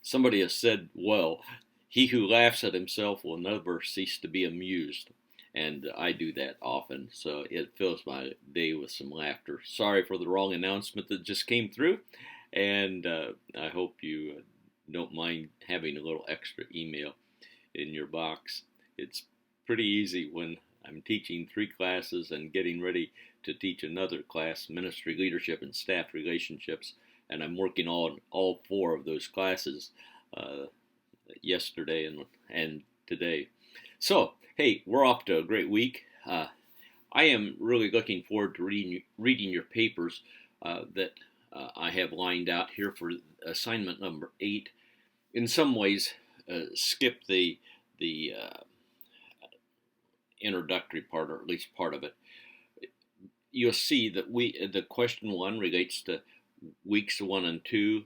Somebody has said, well, he who laughs at himself will never cease to be amused. And I do that often, so it fills my day with some laughter. Sorry for the wrong announcement that just came through, and I hope you don't mind having a little extra email in your box. It's pretty easy when I'm teaching 3 classes and getting ready to teach another class, Ministry Leadership and Staff Relationships, and I'm working on all 4 of those classes uh, yesterday and today. So, hey, we're off to a great week. I am really looking forward to reading your papers that I have lined out here for assignment number 8. In some ways, skip the introductory part, or at least part of it. You'll see that the question 1 relates to weeks 1 and 2.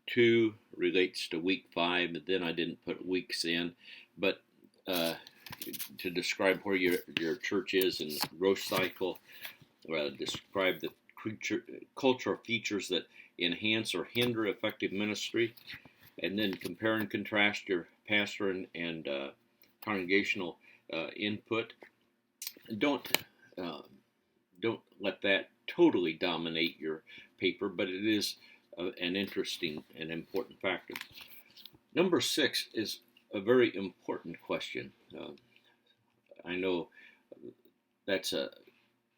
2 relates to week 5, and then I didn't put weeks in, but to describe where your church is in the growth cycle, describe the cultural features that enhance or hinder effective ministry, and then compare and contrast your pastor and congregational input. Don't let that totally dominate your paper, but it is an interesting and important factor. Number 6 is a very important question. I know that's a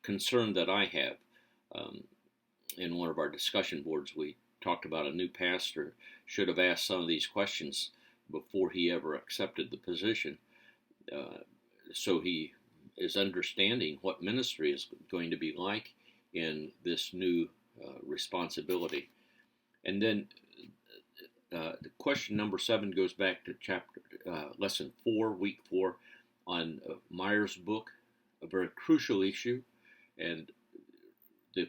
concern that I have. In one of our discussion boards, we talked about a new pastor should have asked some of these questions before he ever accepted the position, so he is understanding what ministry is going to be like in this new responsibility. And then the question number 7 goes back to lesson 4, week 4, on Meyer's book, a very crucial issue, and the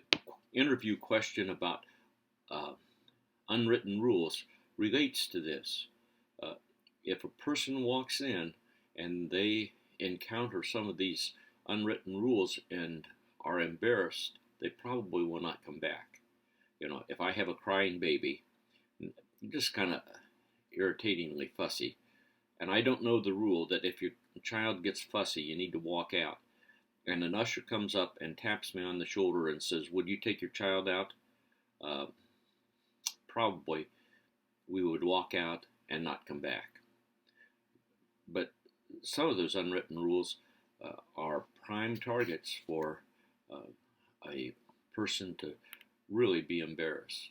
interview question about unwritten rules relates to this. If a person walks in and they encounter some of these unwritten rules and are embarrassed, they probably will not come back. If I have a crying baby, I'm just kind of irritatingly fussy, and I don't know the rule that if your child gets fussy, you need to walk out, and an usher comes up and taps me on the shoulder and says, would you take your child out? Probably we would walk out and not come back. But some of those unwritten rules are prime targets for a person to really be embarrassed.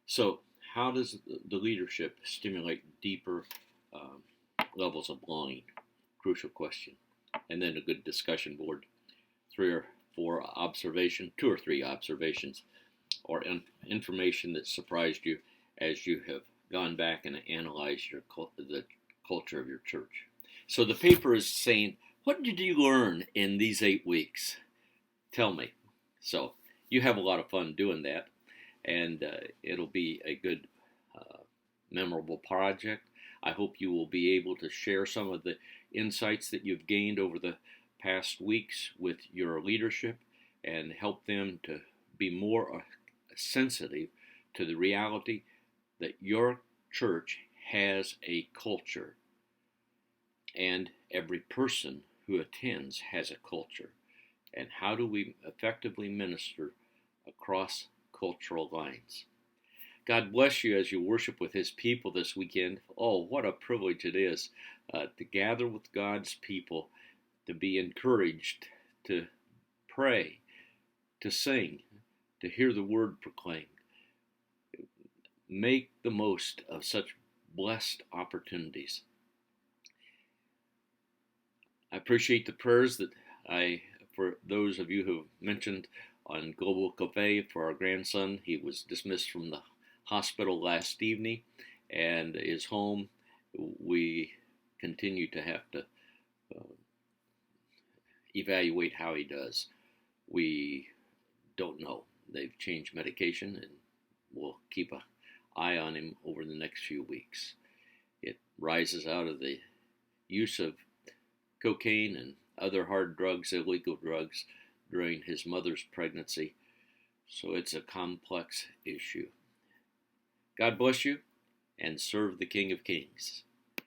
So how does the leadership stimulate deeper levels of belonging? Crucial question. And then a good discussion board, 2 or 3 observations or information that surprised you as you have gone back and analyzed the culture of your church. So the paper is saying, what did you learn in these 8 weeks? Tell me. So you have a lot of fun doing that, and it'll be a good, memorable project. I hope you will be able to share some of the insights that you've gained over the past weeks with your leadership and help them to be more sensitive to the reality that your church has a culture, and every person who attends has a culture. And how do we effectively minister across cultural lines? God bless you as you worship with His people this weekend. Oh, what a privilege it is to gather with God's people, to be encouraged, to pray, to sing, to hear the word proclaimed. Make the most of such blessed opportunities. I appreciate the prayers that for those of you who have mentioned on Global Cafe for our grandson. He was dismissed from the hospital last evening and is home. We continue to have to evaluate how he does. We don't know. They've changed medication, and we'll keep an eye on him over the next few weeks. It rises out of the use of cocaine and other hard drugs, illegal drugs, during his mother's pregnancy. So it's a complex issue. God bless you. and serve the King of Kings.